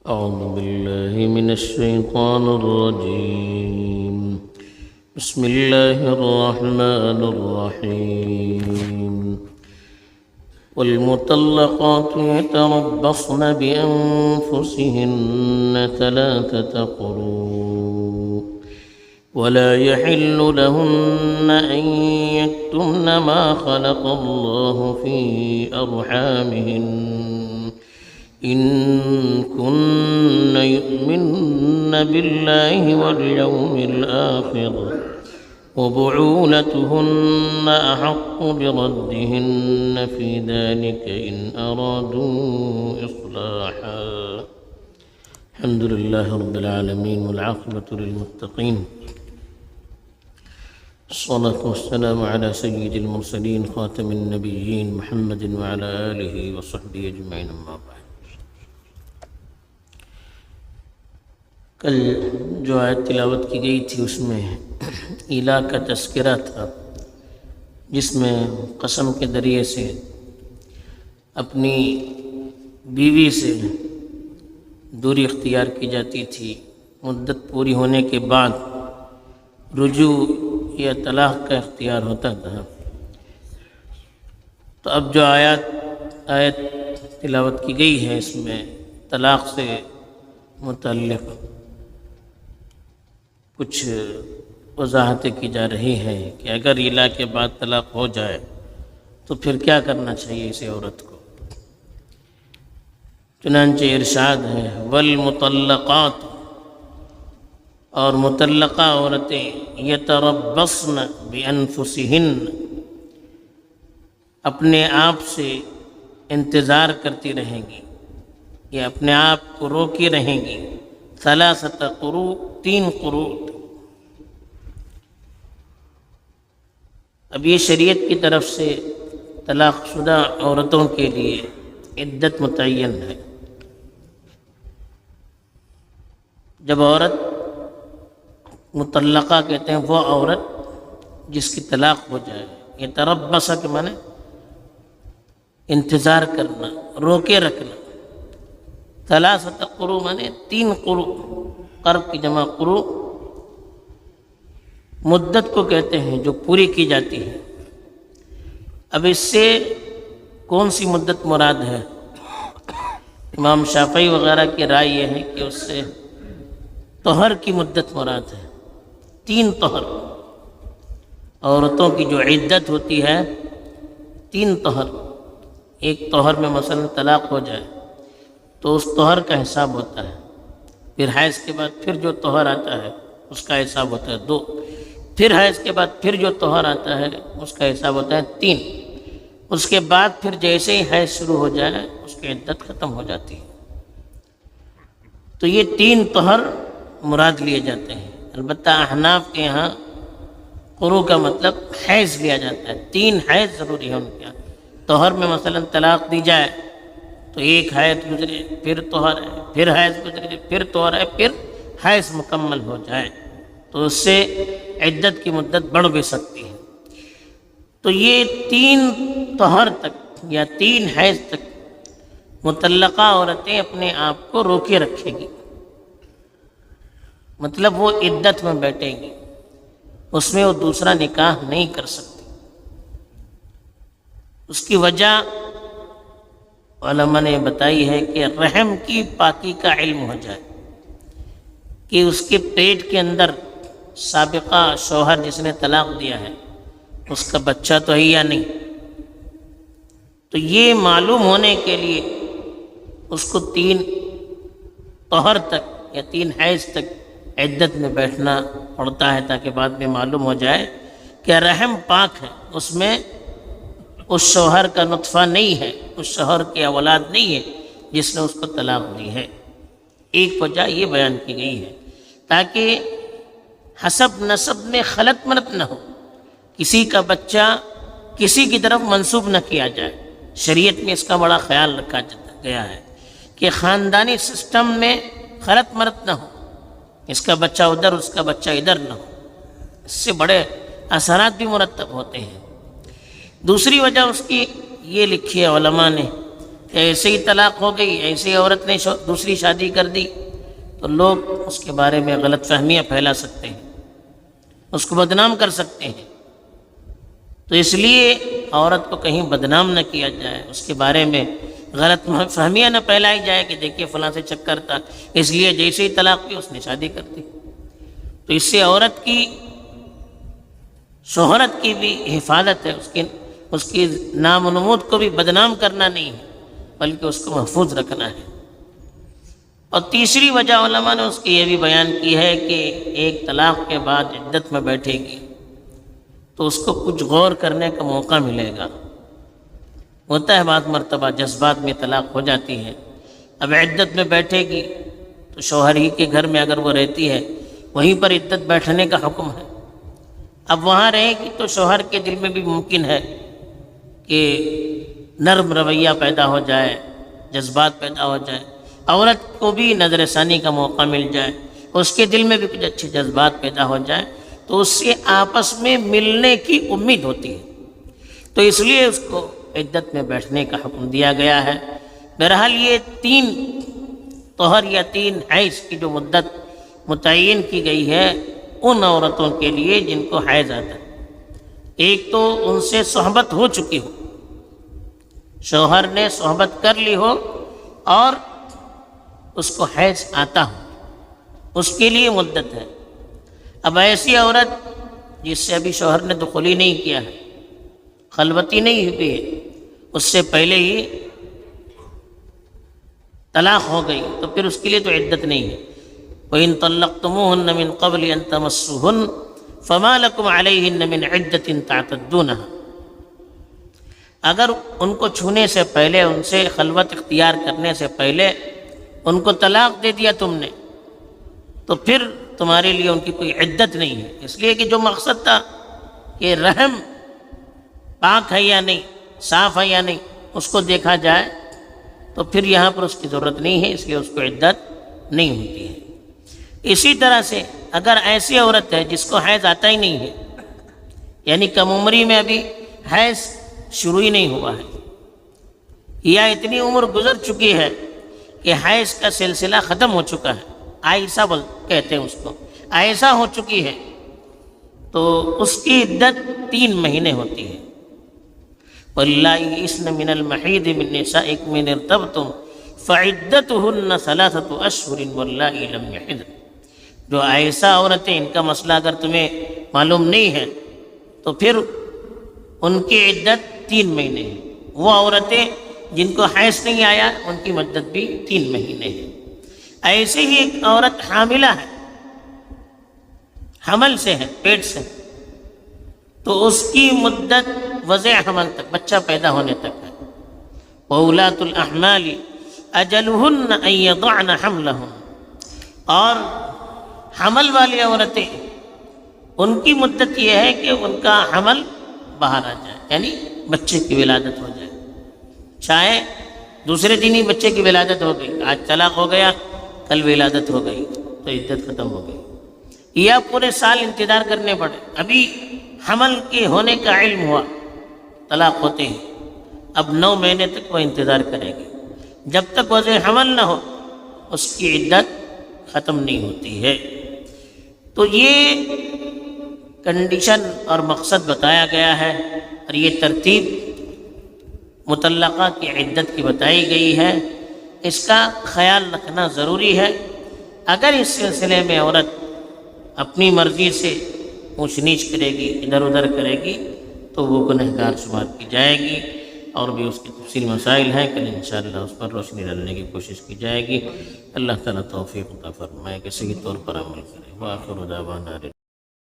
أعوذ بالله من الشيطان الرجيم. بسم الله الرحمن الرحيم. والمطلقات يتربصن بأنفسهن 3 قروء ولا يحل لهن أن يكتمن ما خلق الله في أرحامهن إن كن يؤمن بالله واليوم الآخر وبعولتهن أحق بردهن في ذلك إن أرادوا إصلاحا. الحمد لله رب العالمين والعاقبة للمتقين، الصلاة والسلام على سيد المرسلين خاتم النبيين محمد وعلى آله وصحبه أجمعين. أما بعد، کل جو آیت تلاوت کی گئی تھی اس میں ایلا کا تذکرہ تھا، جس میں قسم کے ذریعے سے اپنی بیوی سے دوری اختیار کی جاتی تھی، مدت پوری ہونے کے بعد رجوع یا طلاق کا اختیار ہوتا تھا. تو اب جو آیت تلاوت کی گئی ہے اس میں طلاق سے متعلق کچھ وضاحتیں کی جا رہی ہیں کہ اگر ایلا کے بعد طلاق ہو جائے تو پھر کیا کرنا چاہیے اسے عورت کو. چنانچہ ارشاد ہے والمطلقات، اور مطلقہ عورتیں یتربصن بانفسہن، اپنے آپ سے انتظار کرتی رہیں گی یا اپنے آپ کو روکی رہیں گی 3 قروء، 3 قروء. اب یہ شریعت کی طرف سے طلاق شدہ عورتوں کے لیے عدت متعین ہے. جب عورت مطلقہ کہتے ہیں وہ عورت جس کی طلاق ہو جائے. یہ تربص کے معنی انتظار کرنا، روکے رکھنا. 3 قروء معنی 3 قروء، قرب کی جمع قروء مدت کو کہتے ہیں جو پوری کی جاتی ہے. اب اس سے کون سی مدت مراد ہے؟ امام شافعی وغیرہ کی رائے یہ ہے کہ اس سے طہر کی مدت مراد ہے. 3 طہر، عورتوں کی جو عدت ہوتی ہے 3 طہر. ایک طہر میں مثلا طلاق ہو جائے تو اس طہر کا حساب ہوتا ہے، پھر حیض کے بعد پھر جو طہر آتا ہے اس کا حساب ہوتا ہے 2، پھر حیض کے بعد پھر جو طہر آتا ہے اس کا حساب ہوتا ہے 3. اس کے بعد پھر جیسے ہی حیض شروع ہو جائے اس کی عدت ختم ہو جاتی ہے. تو یہ 3 طہر مراد لیے جاتے ہیں. البتہ احناف کے یہاں قروء کا مطلب حیض لیا جاتا ہے. 3 حیض ضروری ہے ان کے یہاں. طہر میں مثلا طلاق دی جائے تو 1 حیض گزرے، پھر طہر ہے، پھر حیض گزرے، پھر طہر ہے، پھر حیض مکمل ہو جائے تو اس سے عدت کی مدت بڑھ بھی سکتی ہے. تو یہ 3 طہر تک یا 3 حیض تک مطلقہ عورتیں اپنے آپ کو روکے رکھیں گی. مطلب وہ عدت میں بیٹھیں گی، اس میں وہ دوسرا نکاح نہیں کر سکتی. اس کی وجہ علماء نے بتائی ہے کہ رحم کی پاکی کا علم ہو جائے، کہ اس کے پیٹ کے اندر سابقہ شوہر جس نے طلاق دیا ہے اس کا بچہ تو ہے یا نہیں. تو یہ معلوم ہونے کے لیے اس کو 3 طہر تک یا 3 حیض تک عدت میں بیٹھنا پڑتا ہے، تاکہ بعد میں معلوم ہو جائے کہ رحم پاک ہے، اس میں اس شوہر کا نطفہ نہیں ہے، اس شوہر کی اولاد نہیں ہے جس نے اس کو طلاق دی ہے. ایک وجہ یہ بیان کی گئی ہے تاکہ حسب نسب میں خلط ملط نہ ہو، کسی کا بچہ کسی کی طرف منسوب نہ کیا جائے. شریعت میں اس کا بڑا خیال رکھا گیا ہے کہ خاندانی سسٹم میں خلط ملط نہ ہو، اس کا بچہ ادھر اس کا بچہ ادھر نہ ہو. اس سے بڑے اثرات بھی مرتب ہوتے ہیں. دوسری وجہ اس کی یہ لکھی ہے علماء نے کہ ایسے ہی طلاق ہو گئی، ایسے ہی عورت نے دوسری شادی کر دی، تو لوگ اس کے بارے میں غلط فہمیاں پھیلا سکتے ہیں، اس کو بدنام کر سکتے ہیں۔ تو اس لیے عورت کو کہیں بدنام نہ کیا جائے، اس کے بارے میں غلط فہمیاں نہ پھیلائی جائے کہ دیکھیے فلاں سے چکر تھا، اس لیے جیسے ہی طلاق کی اس نے شادی کر دی۔ تو اس سے عورت کی شہرت کی بھی حفاظت ہے، اس کی نام و نمود کو بھی بدنام کرنا نہیں ہے، بلکہ اس کو محفوظ رکھنا ہے۔ اور تیسری وجہ علماء نے اس کی یہ بھی بیان کی ہے کہ ایک طلاق کے بعد عدت میں بیٹھے گی تو اس کو کچھ غور کرنے کا موقع ملے گا۔ ہوتا ہے بعض مرتبہ جذبات میں طلاق ہو جاتی ہے، اب عدت میں بیٹھے گی تو شوہر ہی کے گھر میں اگر وہ رہتی ہے وہیں پر عدت بیٹھنے کا حکم ہے۔ اب وہاں رہے گی تو شوہر کے دل میں بھی ممکن ہے کہ نرم رویہ پیدا ہو جائے، جذبات پیدا ہو جائے، عورت کو بھی نظر ثانی کا موقع مل جائے، اس کے دل میں بھی کچھ اچھے جذبات پیدا ہو جائے، تو اس سے آپس میں ملنے کی امید ہوتی ہے، تو اس لیے اس کو عدت میں بیٹھنے کا حکم دیا گیا ہے۔ بہرحال یہ 3 طہر یا 3 حیض کی جو مدت متعین کی گئی ہے ان عورتوں کے لیے جن کو حیض آتا ہے، ایک تو ان سے صحبت ہو چکی ہو، شوہر نے صحبت کر لی ہو اور اس کو حیض آتا ہو، اس کے لیے مدت ہے۔ اب ایسی عورت جس سے ابھی شوہر نے دخولی نہیں کیا ہے، خلوتی نہیں ہوئی ہے، اس سے پہلے ہی طلاق ہو گئی، تو پھر اس کے لیے تو عدت نہیں ہے۔ وَإِن طَلَّقْتُمُوهُنَّ مِن قَبْلِ أَن تَمَسُّوهُنَّ فَمَا لَكُمْ عَلَيْهِنَّ مِنْ عِدَّةٍ تَعْتَدُّونَهَا، اگر ان کو چھونے سے پہلے، ان سے خلوت اختیار کرنے سے پہلے ان کو طلاق دے دیا تم نے، تو پھر تمہارے لیے ان کی کوئی عدت نہیں ہے، اس لیے کہ جو مقصد تھا کہ رحم پاک ہے یا نہیں، صاف ہے یا نہیں، اس کو دیکھا جائے، تو پھر یہاں پر اس کی ضرورت نہیں ہے، اس لیے اس کو عدت نہیں ہوتی ہے۔ اسی طرح سے اگر ایسی عورت ہے جس کو حیض آتا ہی نہیں ہے، یعنی کم عمری میں ابھی حیض شروع ہی نہیں ہوا ہے، یا اتنی عمر گزر چکی ہے کہ حیض کا سلسلہ ختم ہو چکا ہے، عائشہ کہتے ہیں اس کو، عائشہ ہو چکی ہے، تو اس کی عدت 3 مہینے ہوتی ہے۔ وَاللَّائِي يَئِسْنَ مِنَ الْمَحِيضِ مِن نِّسَائِكُمْ إِنِ ارْتَبْتُمْ فَعِدَّتُهُنَّ 3 أَشْهُرٍ وَاللَّائِي لَمْ يَحِضْنَ، جو ایسا عورتیں ان کا مسئلہ اگر تمہیں معلوم نہیں ہے تو پھر ان کی عدت 3 مہینے ہے۔ وہ عورتیں جن کو حیض نہیں آیا ان کی مدت بھی 3 مہینے ہے۔ ایسے ہی ایک عورت حاملہ ہے، حمل سے ہے، پیٹ سے، تو اس کی مدت وضع حمل تک، بچہ پیدا ہونے تک ہے۔ وَأُولَاتُ الْأَحْمَالِ أَجَلُهُنَّ أَن يَضَعْنَ حَمْلَهُنَّ، اور حمل والی عورتیں ان کی مدت یہ ہے کہ ان کا حمل باہر آ جائے، یعنی بچے کی ولادت ہو جائے، چاہے دوسرے دن ہی بچے کی ولادت ہو گئی، آج طلاق ہو گیا کل ولادت ہو گئی تو عدت ختم ہو گئی، یا پورے سال انتظار کرنے پڑے، ابھی حمل کے ہونے کا علم ہوا طلاق ہوتے ہیں، اب 9 مہینے تک وہ انتظار کرے گی، جب تک وضع حمل نہ ہو اس کی عدت ختم نہیں ہوتی ہے۔ تو یہ کنڈیشن اور مقصد بتایا گیا ہے، اور یہ ترتیب مطلقہ کی عدت کی بتائی گئی ہے، اس کا خیال رکھنا ضروری ہے۔ اگر اس سلسلے میں عورت اپنی مرضی سے اونچ نیچ کرے گی، ادھر ادھر کرے گی، تو وہ گنہگار شمار کی جائے گی، اور بھی اس کے تفصیل مسائل ہیں، کل انشاءاللہ اس پر روشنی ڈالنے کی کوشش کی جائے گی۔ اللہ تعالیٰ توفیق عطا فرمائے کہ صحیح طور پر عمل کرے۔ وآخر دعوانا